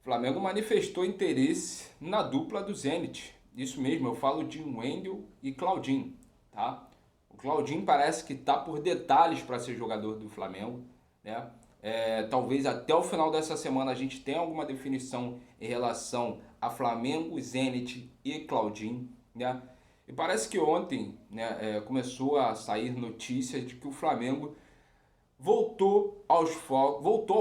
O Flamengo manifestou interesse na dupla do Zenit. Isso mesmo, eu falo de Wendel e Claudinho, tá? O Claudinho parece que tá por detalhes para ser jogador do Flamengo, né? Talvez até o final dessa semana a gente tenha alguma definição em relação a Flamengo, Zenit e Claudinho, né? E parece que ontem, né, começou a sair notícias de que o Flamengo voltou ao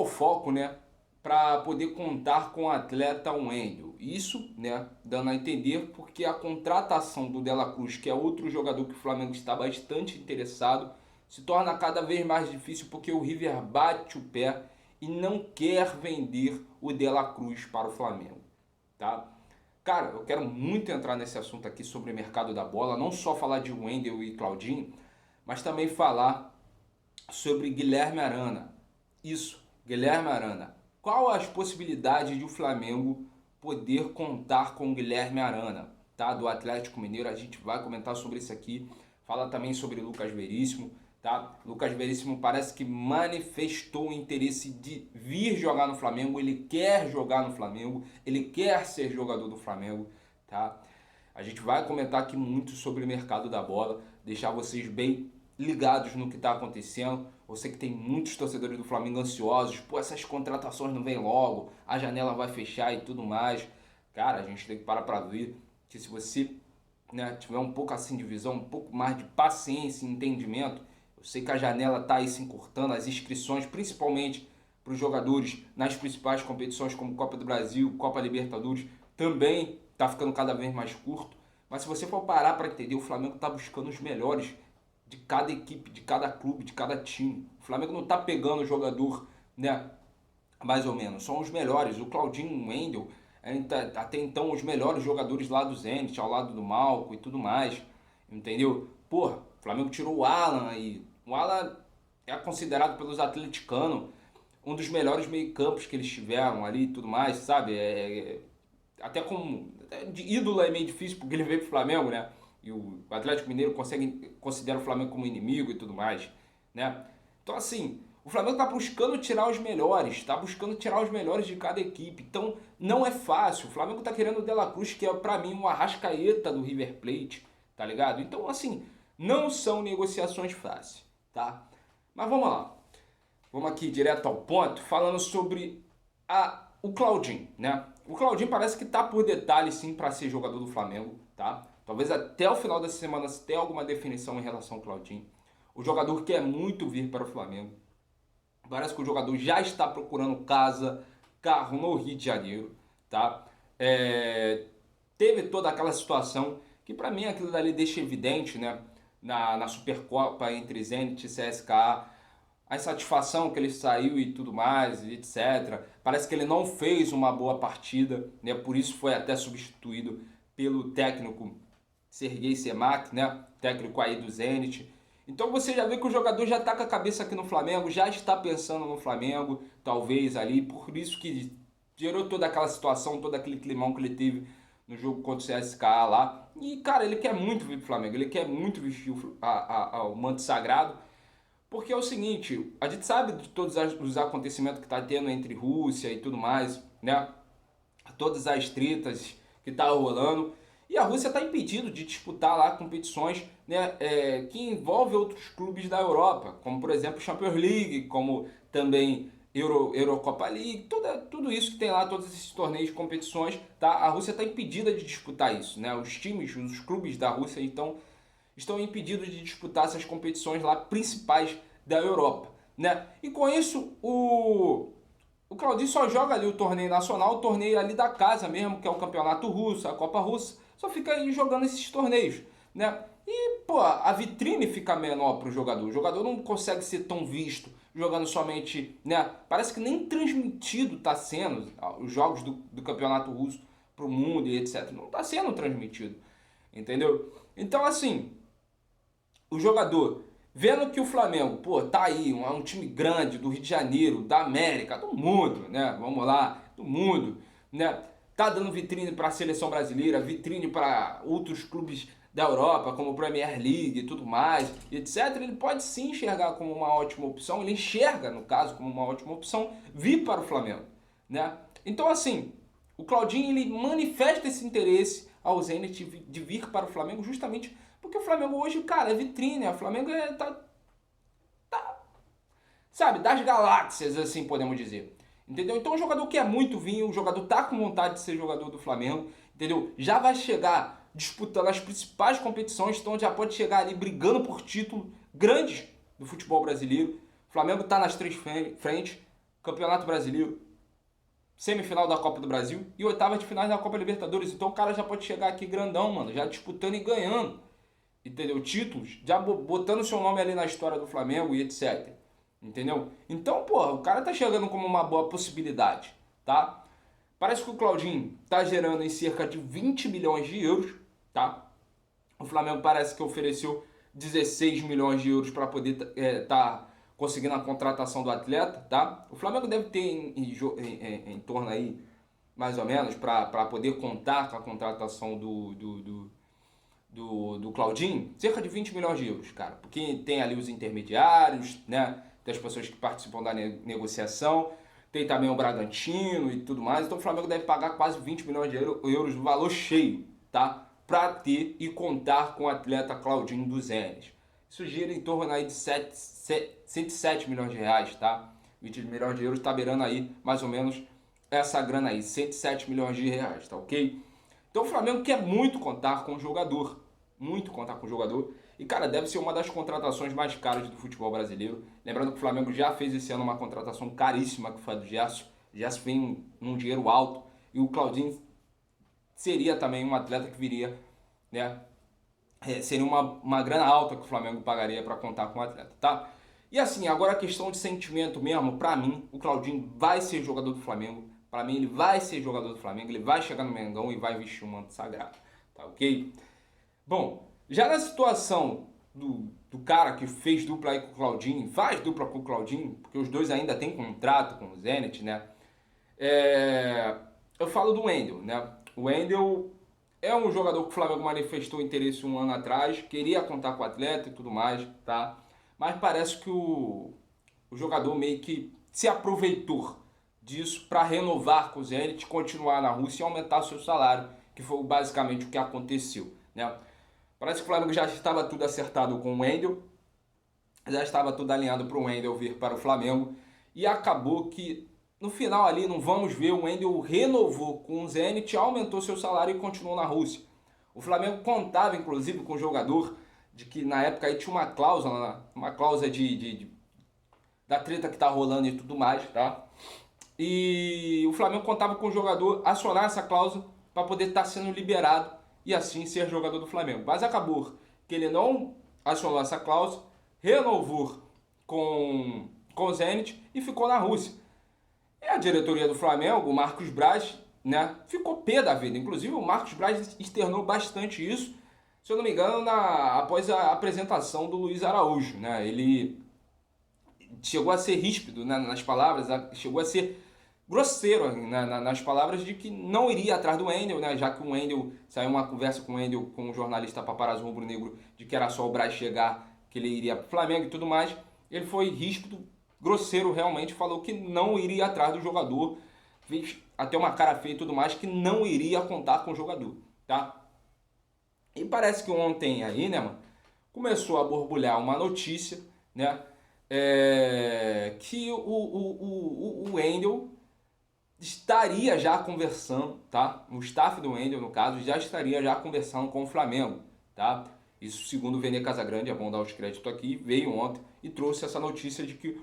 foco, né, para poder contar com o atleta Wendel. Isso, né, dando a entender porque a contratação do Dela Cruz, que é outro jogador que o Flamengo está bastante interessado, se torna cada vez mais difícil porque o River bate o pé e não quer vender o Dela Cruz para o Flamengo, tá? Cara, eu quero muito entrar nesse assunto aqui sobre o mercado da bola, não só falar de Wendel e Claudinho, mas também falar sobre Guilherme Arana. Isso, Guilherme Arana. Qual as possibilidades de o Flamengo poder contar com Guilherme Arana, tá? Do Atlético Mineiro, a gente vai comentar sobre isso aqui. Fala também sobre Lucas Veríssimo, tá? Lucas Veríssimo parece que manifestou o interesse de vir jogar no Flamengo, ele quer jogar no Flamengo, ele quer ser jogador do Flamengo, tá? A gente vai comentar aqui muito sobre o mercado da bola, deixar vocês bem ligados no que está acontecendo. Você que tem muitos torcedores do Flamengo ansiosos, pô, essas contratações não vêm logo, a janela vai fechar e tudo mais. Cara, a gente tem que parar para ver que se você, né, tiver um pouco assim de visão, um pouco mais de paciência e entendimento, eu sei que a janela está aí se encurtando, as inscrições, principalmente para os jogadores nas principais competições como Copa do Brasil, Copa Libertadores, também está ficando cada vez mais curto. Mas se você for parar para entender, o Flamengo está buscando os melhores de cada equipe, de cada clube, de cada time. O Flamengo não está pegando o jogador, né, mais ou menos, são os melhores. O Claudinho, o Wendel, até então os melhores jogadores lá do Zenit, ao lado do Malco e tudo mais, entendeu? Porra, o Flamengo tirou o Alan e o Alan é considerado pelos atleticanos um dos melhores meio-campos que eles tiveram ali e tudo mais, sabe? Até como de ídolo é meio difícil porque ele veio pro Flamengo, né? E o Atlético Mineiro considera o Flamengo como inimigo e tudo mais, né? Então assim, o Flamengo tá buscando tirar os melhores, tá buscando tirar os melhores de cada equipe. Então não é fácil. O Flamengo tá querendo o De La Cruz, que é pra mim um Arrascaeta do River Plate, tá ligado? Então assim, não são negociações fáceis, tá? Mas vamos lá. Vamos aqui direto ao ponto, falando sobre o Claudinho, né? O Claudinho parece que tá por detalhe sim para ser jogador do Flamengo, tá? Talvez até o final dessa semana se tenha alguma definição em relação ao Claudinho. O jogador quer muito vir para o Flamengo. Parece que o jogador já está procurando casa, carro no Rio de Janeiro, tá? Teve toda aquela situação que para mim aquilo dali deixa evidente, né? Na Supercopa entre Zenit e CSKA, a insatisfação que ele saiu e tudo mais, etc. Parece que ele não fez uma boa partida, né? Por isso foi até substituído pelo técnico Serguei Semak, né? Técnico aí do Zenit. Então você já vê que o jogador já está com a cabeça aqui no Flamengo, já está pensando no Flamengo, talvez ali, por isso que gerou toda aquela situação, todo aquele climão que ele teve no jogo contra o CSKA lá. E, cara, ele quer muito vir pro Flamengo, ele quer muito vestir o manto sagrado, porque é o seguinte, a gente sabe de todos os acontecimentos que está tendo entre Rússia e tudo mais, né? Todas as tretas que tá rolando. E a Rússia está impedido de disputar lá competições, né, que envolvem outros clubes da Europa, como por exemplo Champions League, como também Eurocopa League, tudo isso que tem lá, todos esses torneios de competições, tá? A Rússia está impedida de disputar isso, né? Os times, os clubes da Rússia então estão impedidos de disputar essas competições lá principais da Europa, né? E com isso o Claudinho só joga ali o torneio nacional, o torneio ali da casa mesmo, que é o campeonato russo, a Copa Russa, só fica aí jogando esses torneios, né? E, pô, a vitrine fica menor pro jogador. O jogador não consegue ser tão visto jogando somente, né? Parece que nem transmitido tá sendo os jogos do campeonato russo pro mundo e etc. Não tá sendo transmitido, entendeu? Então, assim, o jogador vendo que o Flamengo, pô, tá aí, um time grande do Rio de Janeiro, da América, do mundo, né? Vamos lá, do mundo, né? Tá dando vitrine para a seleção brasileira, vitrine para outros clubes da Europa, como Premier League e tudo mais, etc. Ele pode sim enxergar como uma ótima opção, ele enxerga, no caso, como uma ótima opção vir para o Flamengo, né? Então, assim, o Claudinho, ele manifesta esse interesse ao Zenit de vir para o Flamengo justamente porque o Flamengo hoje, cara, é vitrine, o Flamengo sabe, das galáxias, assim podemos dizer. Entendeu? Então, um jogador que é muito vinho, o jogador tá com vontade de ser jogador do Flamengo, entendeu? Já vai chegar disputando as principais competições, então já pode chegar ali brigando por título grandes do futebol brasileiro. O Flamengo tá nas três frentes: Campeonato Brasileiro, semifinal da Copa do Brasil e oitava de finais da Copa Libertadores. Então o cara já pode chegar aqui grandão, mano, já disputando e ganhando, entendeu? Títulos, já botando seu nome ali na história do Flamengo e etc. Entendeu? Então, porra, o cara tá chegando como uma boa possibilidade, tá? Parece que o Claudinho tá gerando em cerca de 20 milhões de euros, tá? O Flamengo parece que ofereceu 16 milhões de euros para poder tá conseguindo a contratação do atleta, tá? O Flamengo deve ter em torno aí, mais ou menos, para poder contar com a contratação do Claudinho, cerca de 20 milhões de euros, cara. Porque tem ali os intermediários, né? Tem as pessoas que participam da negociação, tem também o Bragantino e tudo mais. Então o Flamengo deve pagar quase 20 milhões de euros no valor cheio, tá? Para ter e contar com o atleta Claudinho do Zenit. Isso gira em torno aí de 107 milhões de reais, tá? 20 milhões de euros tá beirando aí mais ou menos essa grana aí, 107 milhões de reais, tá ok? Então o Flamengo quer muito contar com o jogador, muito contar com o jogador. E, cara, deve ser uma das contratações mais caras do futebol brasileiro. Lembrando que o Flamengo já fez esse ano uma contratação caríssima, que foi a do Gerson. O Gerson vem num dinheiro alto. E o Claudinho seria também um atleta que viria, né? Seria uma grana alta que o Flamengo pagaria para contar com o atleta, tá? E assim, agora a questão de sentimento mesmo, pra mim, o Claudinho vai ser jogador do Flamengo. Pra mim, ele vai ser jogador do Flamengo. Ele vai chegar no Mengão e vai vestir o manto sagrado, tá ok? Bom, já na situação do cara que fez dupla aí com o Claudinho, faz dupla com o Claudinho, porque os dois ainda têm contrato com o Zenit, né? Eu falo do Wendel, né? O Wendel é um jogador que o Flamengo manifestou interesse um ano atrás, queria contar com o atleta e tudo mais, tá? Mas parece que o jogador meio que se aproveitou disso para renovar com o Zenit, continuar na Rússia e aumentar seu salário, que foi basicamente o que aconteceu, né? Parece que o Flamengo já estava tudo acertado com o Wendel, já estava tudo alinhado para o Wendel vir para o Flamengo e acabou que no final ali, não vamos ver, o Wendel renovou com o Zenit, aumentou seu salário e continuou na Rússia. O Flamengo contava inclusive com o jogador de que na época aí tinha uma cláusula da treta que tá rolando e tudo mais, tá? E o Flamengo contava com o jogador acionar essa cláusula para poder estar sendo liberado e assim ser jogador do Flamengo. Mas acabou que ele não acionou essa cláusula, renovou com o Zenit e ficou na Rússia. E a diretoria do Flamengo, o Marcos Braz, né, ficou pé da vida. Inclusive o Marcos Braz externou bastante isso, se eu não me engano, após a apresentação do Luiz Araújo, né? Ele chegou a ser ríspido, né, nas palavras, chegou a ser grosseiro, né, nas palavras de que não iria atrás do Wendel, né, já que o Wendel, saiu uma conversa com o Wendel, com o jornalista Paparazzo Rubro Negro, de que era só o Braz chegar, que ele iria para o Flamengo e tudo mais. Ele foi ríspido, grosseiro realmente, falou que não iria atrás do jogador, fez até uma cara feia e tudo mais, que não iria contar com o jogador, tá? E parece que ontem aí, né, mano, começou a borbulhar uma notícia, né, que o Wendel estaria já conversando, tá? O staff do Wendel, no caso, já estaria já conversando com o Flamengo, tá? Isso segundo o Vene Casagrande, é bom dar os créditos aqui, veio ontem e trouxe essa notícia de que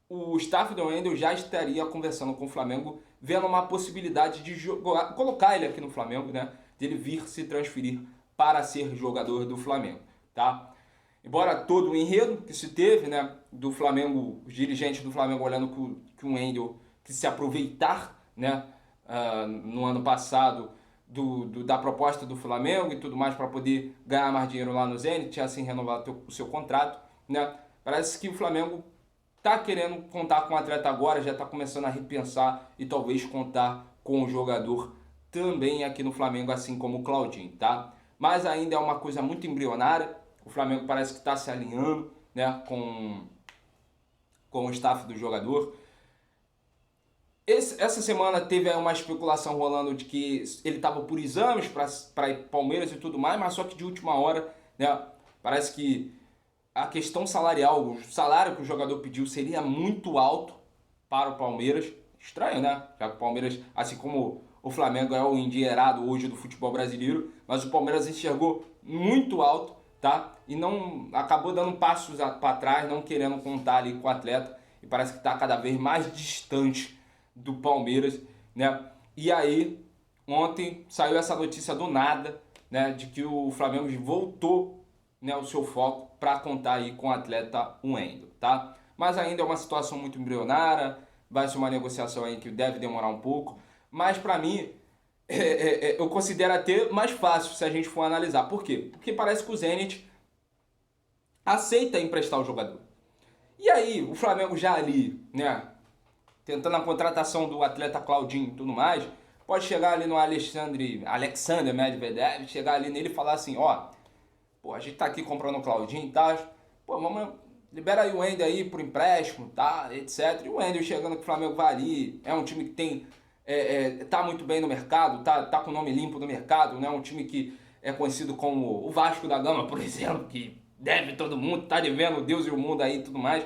o staff do Wendel já estaria conversando com o Flamengo, vendo uma possibilidade de colocar ele aqui no Flamengo, né? De ele vir se transferir para ser jogador do Flamengo, tá? Embora todo o enredo que se teve, né, do Flamengo, os dirigentes do Flamengo olhando que o Wendel que se aproveitar, né, no ano passado da proposta do Flamengo e tudo mais para poder ganhar mais dinheiro lá no Zenit e assim renovar o seu contrato, né? Parece que o Flamengo tá querendo contar com o atleta agora, já está começando a repensar e talvez contar com o jogador também aqui no Flamengo, assim como o Claudinho, tá? Mas ainda é uma coisa muito embrionária. O Flamengo parece que está se alinhando, né, com o staff do jogador. Essa semana teve aí uma especulação rolando de que ele estava por exames para ir para Palmeiras e tudo mais, mas só que de última hora, né, parece que a questão salarial, o salário que o jogador pediu seria muito alto para o Palmeiras. Estranho, né? Já que o Palmeiras, assim como o Flamengo é o endinheirado hoje do futebol brasileiro, mas o Palmeiras enxergou muito alto, tá? E não acabou dando passos para trás, não querendo contar ali com o atleta, e parece que está cada vez mais distante do Palmeiras, né? E aí, ontem saiu essa notícia do nada, né, de que o Flamengo voltou, né, o seu foco para contar aí com o atleta Wendel, tá? Mas ainda é uma situação muito embrionária, vai ser uma negociação aí que deve demorar um pouco, mas para mim eu considero até mais fácil se a gente for analisar. Por quê? Porque parece que o Zenit aceita emprestar o jogador. E aí, o Flamengo já ali, né, tentando a contratação do atleta Claudinho e tudo mais, pode chegar ali no Alexander Medvedev, chegar ali nele e falar assim, ó, pô, a gente tá aqui comprando o Claudinho e tal, pô, vamos, libera aí o Wendel aí por empréstimo, tá, etc. E o Wendel chegando que o Flamengo vai ali, é um time que tem, tá muito bem no mercado, tá com o nome limpo no mercado, né, um time que é conhecido como o Vasco da Gama, por exemplo, que deve todo mundo, tá devendo Deus e o mundo aí e tudo mais,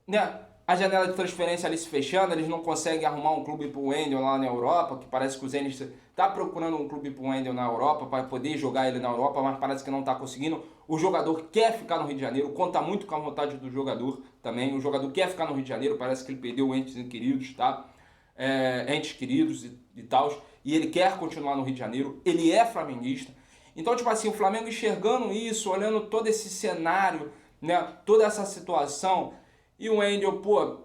né? A janela de transferência ali se fechando, eles não conseguem arrumar um clube pro Wendel lá na Europa, que parece que o Zenit tá procurando um clube pro Wendel na Europa, para poder jogar ele na Europa, mas parece que não tá conseguindo. O jogador quer ficar no Rio de Janeiro, conta muito com a vontade do jogador também. O jogador quer ficar no Rio de Janeiro, parece que ele perdeu entes queridos, tá? Entes queridos e tal, e ele quer continuar no Rio de Janeiro, ele é flamenguista. Então, tipo assim, o Flamengo enxergando isso, olhando todo esse cenário, né, toda essa situação, e o Wendel, pô,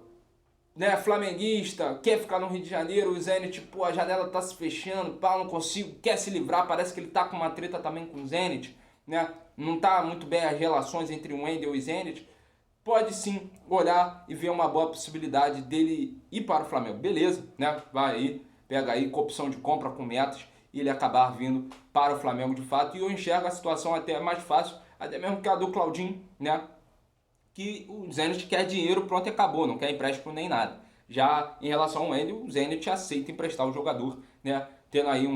né, flamenguista, quer ficar no Rio de Janeiro, o Zenit, pô, a janela tá se fechando, pá, não consigo, quer se livrar, parece que ele tá com uma treta também com o Zenit, né, não tá muito bem as relações entre o Wendel e o Zenit, pode sim olhar e ver uma boa possibilidade dele ir para o Flamengo, beleza, né, vai aí, pega aí com opção de compra, com metas, e ele acabar vindo para o Flamengo de fato, e eu enxergo a situação até mais fácil, até mesmo que a do Claudinho, né, que o Zenit quer dinheiro, pronto e acabou, não quer empréstimo nem nada. Já em relação ao Wendel, o Zenit aceita emprestar o jogador, né? Tendo aí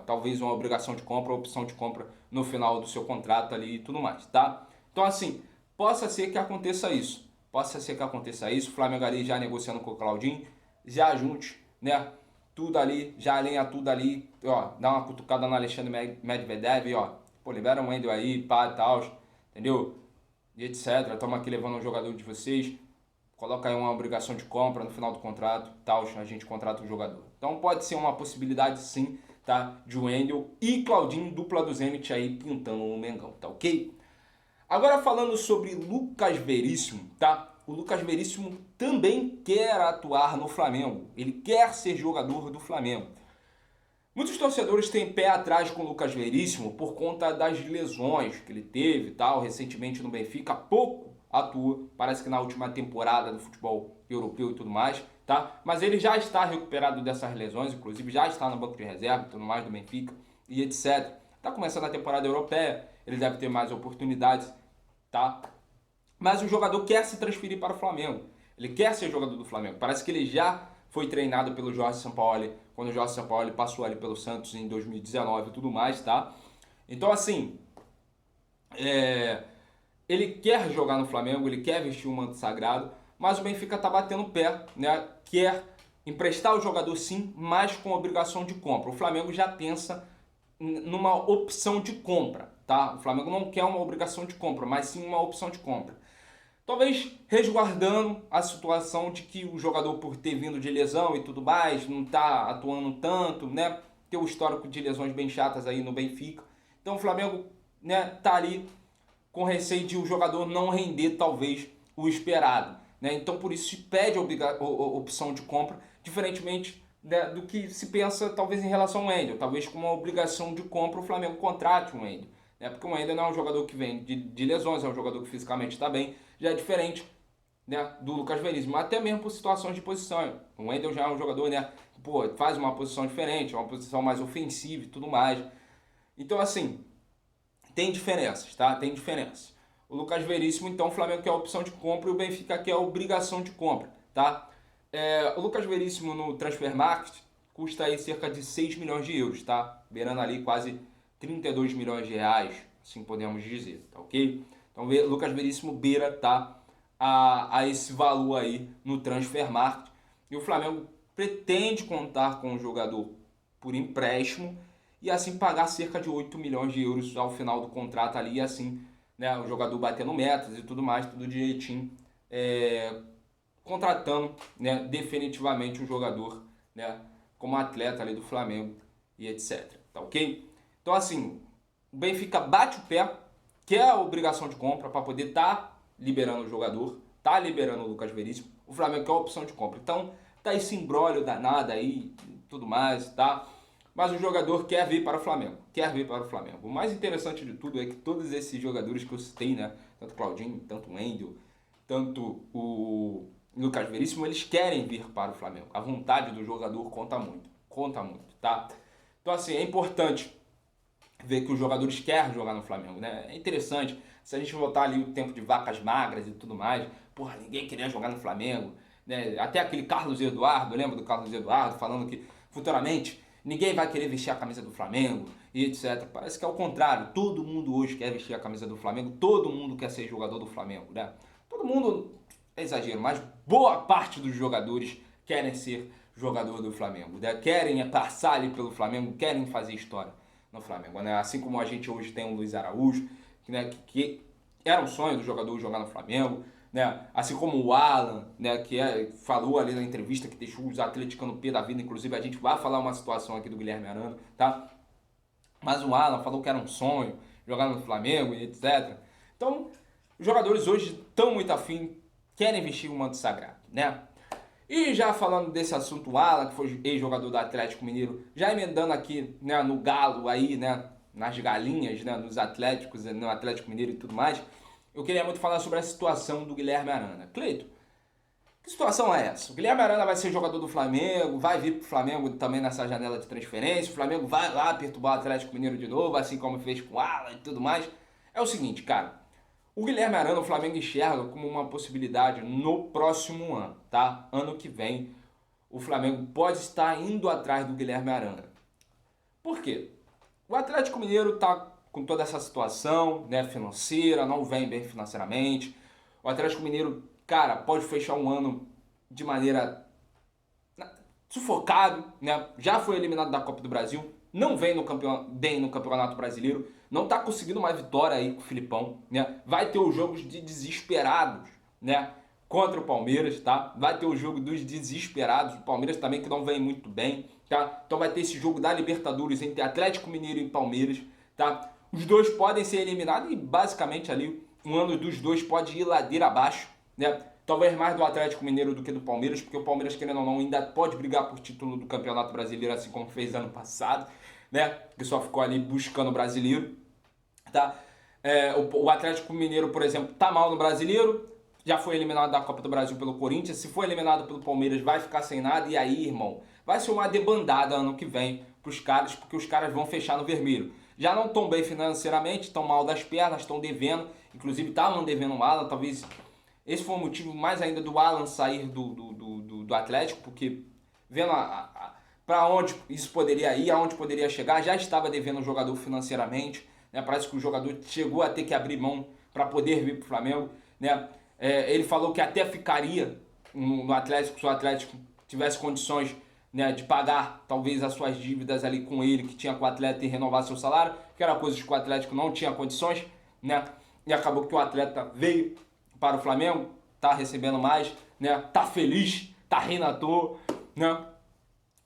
talvez uma obrigação de compra, opção de compra no final do seu contrato ali e tudo mais, tá? Então assim, possa ser que aconteça isso. Possa ser que aconteça isso, o Flamengo ali já negociando com o Claudinho, já junte, né? Tudo ali, já alinha tudo ali, ó, dá uma cutucada no Alexandre Medvedev, ó, pô, libera o Wendel aí, pá e tal, entendeu? E etc. Estamos aqui levando um jogador de vocês, coloca aí uma obrigação de compra no final do contrato, tal, a gente contrata o jogador. Então pode ser uma possibilidade sim, tá? De Wendel e Claudinho, dupla do Zenit aí pintando no Mengão, tá ok? Agora falando sobre Lucas Veríssimo, tá? O Lucas Veríssimo também quer atuar no Flamengo, ele quer ser jogador do Flamengo. Muitos torcedores têm pé atrás com o Lucas Veríssimo por conta das lesões que ele teve e tal, recentemente no Benfica, pouco atua, parece que na última temporada do futebol europeu e tudo mais, tá? Mas ele já está recuperado dessas lesões, inclusive já está no banco de reserva e tudo mais do Benfica e etc. Tá começando a temporada europeia, ele deve ter mais oportunidades, tá? Mas o jogador quer se transferir para o Flamengo, ele quer ser jogador do Flamengo, parece que ele já foi treinado pelo Jorge Sampaoli, quando o Jorge Sampaoli passou ali pelo Santos em 2019 e tudo mais, tá? Então, assim, ele quer jogar no Flamengo, ele quer vestir o manto sagrado, mas o Benfica tá batendo o pé, né? Quer emprestar o jogador sim, mas com obrigação de compra. O Flamengo já pensa numa opção de compra, tá? O Flamengo não quer uma obrigação de compra, mas sim uma opção de compra. Talvez resguardando a situação de que o jogador, por ter vindo de lesão e tudo mais, não está atuando tanto, né? Tem o histórico de lesões bem chatas aí no Benfica. Então o Flamengo, né, tá ali com receio de o jogador não render talvez o esperado, né? Então por isso se pede a opção de compra, diferentemente, né, do que se pensa talvez em relação ao Wendel. Talvez com uma obrigação de compra o Flamengo contrate o Wendel. Porque o Wendel não é um jogador que vem de lesões, é um jogador que fisicamente está bem, já é diferente, né, do Lucas Veríssimo, até mesmo por situações de posição. O Wendel já é um jogador, né, pô, faz uma posição diferente, uma posição mais ofensiva e tudo mais. Então, assim, tem diferenças, tá? Tem diferença. O Lucas Veríssimo, então, o Flamengo quer a opção de compra e o Benfica quer a obrigação de compra, tá? O Lucas Veríssimo no Transfermarkt custa aí cerca de 6 milhões de euros, tá? Beirando ali quase 32 milhões de reais, assim podemos dizer, tá ok? Então Lucas Veríssimo beira, tá, a esse valor aí no Transfermarkt. E o Flamengo pretende contar com o jogador por empréstimo e assim pagar cerca de 8 milhões de euros ao final do contrato ali, e assim, né, o jogador batendo metas e tudo mais, tudo direitinho, contratando, né, definitivamente o jogador, né, como atleta ali do Flamengo e etc. Tá ok? Então assim, o Benfica bate o pé, quer a obrigação de compra para poder estar liberando o jogador, tá liberando o Lucas Veríssimo, o Flamengo quer a opção de compra. Então tá esse imbróglio danado aí, tudo mais, tá? Mas o jogador quer vir para o Flamengo, quer vir para o Flamengo. O mais interessante de tudo é que todos esses jogadores que eu citei, né, tanto o Claudinho, tanto o Wendel, tanto o Lucas Veríssimo, eles querem vir para o Flamengo. A vontade do jogador conta muito, tá? Então assim, é importante ver que os jogadores querem jogar no Flamengo, né? É interessante, se a gente voltar ali o tempo de vacas magras e tudo mais, porra, ninguém queria jogar no Flamengo, né? Até aquele Carlos Eduardo, lembra do Carlos Eduardo, falando que futuramente ninguém vai querer vestir a camisa do Flamengo e etc. Parece que é o contrário, todo mundo hoje quer vestir a camisa do Flamengo, todo mundo quer ser jogador do Flamengo, né? Todo mundo, é exagero, mas boa parte dos jogadores querem ser jogador do Flamengo, né? Querem passar ali pelo Flamengo, querem fazer história no Flamengo, né? Assim como a gente hoje tem o Luiz Araújo, né, que era um sonho do jogador jogar no Flamengo, né? Assim como o Alan, né, que falou ali na entrevista que deixou os atleticanos pé da vida, inclusive a gente vai falar uma situação aqui do Guilherme Arana, tá? Mas o Alan falou que era um sonho jogar no Flamengo e etc. Então, os jogadores hoje estão muito afim, querem vestir o manto sagrado, né? E já falando desse assunto, o Alan, que foi ex-jogador do Atlético Mineiro, já emendando aqui, né, no Galo aí, né, nas galinhas, né, nos Atléticos, no Atlético Mineiro e tudo mais, eu queria muito falar sobre a situação do Guilherme Arana. Cleito, que situação é essa? O Guilherme Arana vai ser jogador do Flamengo, vai vir pro Flamengo também nessa janela de transferência, o Flamengo vai lá perturbar o Atlético Mineiro de novo, assim como fez com o Alan e tudo mais. É o seguinte, cara, o Guilherme Arana o Flamengo enxerga como uma possibilidade no próximo ano, tá? Ano que vem o Flamengo pode estar indo atrás do Guilherme Arana. Por quê? O Atlético Mineiro tá com toda essa situação, né, financeira, não vem bem financeiramente. O Atlético Mineiro, cara, pode fechar um ano de maneira sufocado, né? Já foi eliminado da Copa do Brasil, não vem bem no Campeonato Brasileiro, não tá conseguindo uma vitória aí com o Filipão, né? Vai ter os jogos de desesperados, né? Contra o Palmeiras, tá? Vai ter o jogo dos desesperados, o Palmeiras também que não vem muito bem, tá? Então vai ter esse jogo da Libertadores entre Atlético Mineiro e Palmeiras, tá? Os dois podem ser eliminados e basicamente ali um ano dos dois pode ir ladeira abaixo, né? Talvez mais do Atlético Mineiro do que do Palmeiras, porque o Palmeiras, querendo ou não, ainda pode brigar por título do Campeonato Brasileiro, assim como fez ano passado, né? Que só ficou ali buscando o brasileiro, tá? O Atlético Mineiro, por exemplo, tá mal no brasileiro, já foi eliminado da Copa do Brasil pelo Corinthians, se for eliminado pelo Palmeiras vai ficar sem nada, e aí, irmão, vai ser uma debandada ano que vem pros caras, porque os caras vão fechar no vermelho. Já não estão bem financeiramente, estão mal das pernas, estão devendo, inclusive estavam devendo o Alan, talvez esse foi o motivo mais ainda do Alan sair do Atlético, porque vendo para onde isso poderia ir, aonde poderia chegar, já estava devendo o jogador financeiramente, né? Parece que o jogador chegou a ter que abrir mão para poder vir para o Flamengo, né? Ele falou que até ficaria no Atlético se o Atlético tivesse condições, né, de pagar talvez as suas dívidas ali com ele, que tinha com o atleta, e renovar seu salário, que era coisas que o Atlético não tinha condições, né? E acabou que o atleta veio para o Flamengo, tá recebendo mais, né? Tá feliz, tá rindo à toa, né?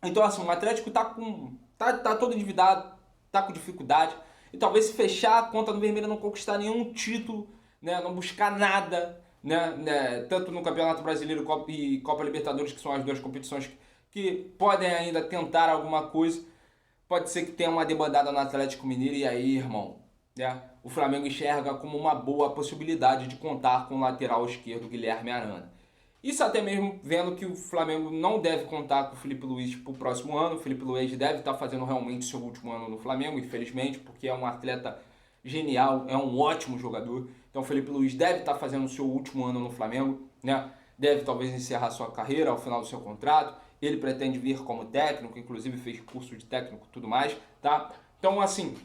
Então assim, o Atlético tá todo endividado, tá com dificuldade, e talvez se fechar a conta no vermelho não conquistar nenhum título, né? Não buscar nada, né? Tanto no Campeonato Brasileiro e Copa Libertadores, que são as duas competições que podem ainda tentar alguma coisa, pode ser que tenha uma debandada no Atlético Mineiro, e aí, irmão, né? O Flamengo enxerga como uma boa possibilidade de contar com o lateral esquerdo Guilherme Arana. Isso até mesmo vendo que o Flamengo não deve contar com o Felipe Luiz para o próximo ano. O Felipe Luiz deve estar fazendo realmente seu último ano no Flamengo, infelizmente, porque é um atleta genial, é um ótimo jogador. Então o Felipe Luiz deve estar fazendo o seu último ano no Flamengo, né? deve talvez encerrar sua carreira ao final do seu contrato. Ele pretende vir como técnico, inclusive fez curso de técnico e tudo mais, tá? Então, assim,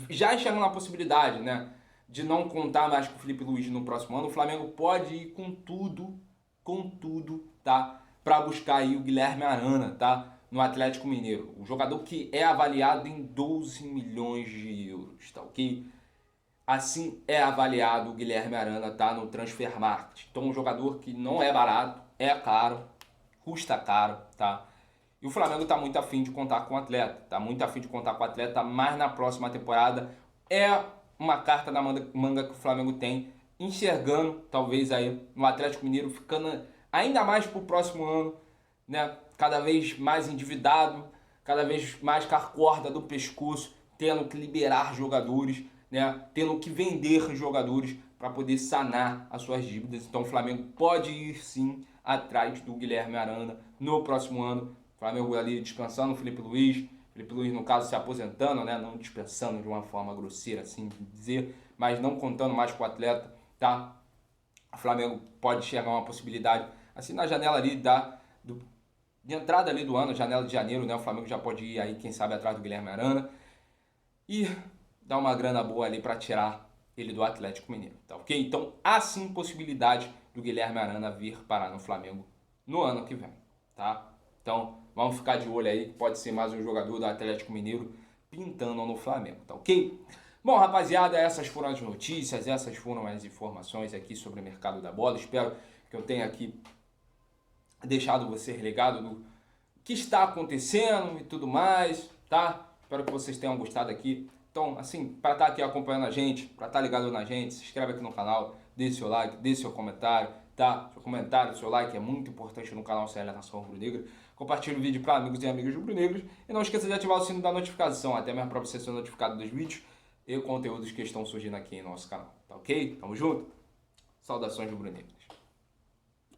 já chegando na possibilidade, né, de não contar mais com o Felipe Luiz no próximo ano, o Flamengo pode ir com tudo, tá? Para buscar aí o Guilherme Arana, tá? No Atlético Mineiro. O jogador que é avaliado em 12 milhões de euros, tá ok? Assim é avaliado o Guilherme Arana, tá? No Transfermarkt. Então, um jogador que não é barato, é caro, custa caro, tá? E o Flamengo tá muito afim de contar com o atleta, tá muito afim de contar com o atleta, mas na próxima temporada é uma carta na manga que o Flamengo tem, enxergando talvez aí no Atlético Mineiro ficando ainda mais pro próximo ano, né? Cada vez mais endividado, cada vez mais com a corda do pescoço, tendo que liberar jogadores, né? Tendo que vender jogadores para poder sanar as suas dívidas. Então o Flamengo pode ir sim atrás do Guilherme Arana no próximo ano. O Flamengo ali descansando o Felipe Luiz, no caso se aposentando, né? Não dispensando de uma forma grosseira assim de dizer, mas não contando mais com o atleta, tá? O Flamengo pode chegar a uma possibilidade assim na janela ali de entrada ali do ano, janela de janeiro, né? O Flamengo já pode ir aí, quem sabe, atrás do Guilherme Arana e dar uma grana boa ali para tirar ele do Atlético Mineiro, tá ok? Então há sim possibilidade do Guilherme Arana vir parar no Flamengo no ano que vem, tá? Então vamos ficar de olho aí, pode ser mais um jogador do Atlético Mineiro pintando no Flamengo, tá ok? Bom, rapaziada, essas foram as notícias, essas foram as informações aqui sobre o mercado da bola. Espero que eu tenha aqui deixado você ligado do que está acontecendo e tudo mais, tá? Espero que vocês tenham gostado aqui. Então, assim, para estar aqui acompanhando a gente, para estar ligado na gente, se inscreve aqui no canal, deixe seu like, deixe seu comentário, tá? Seu comentário, seu like é muito importante no canal CL Nação Rubro-Negra. Compartilhe o vídeo para amigos e amigas rubro-negros e não esqueça de ativar o sino da notificação, até mesmo para você ser notificado dos vídeos e conteúdos que estão surgindo aqui em nosso canal, tá ok? Tamo junto? Saudações rubro-negras.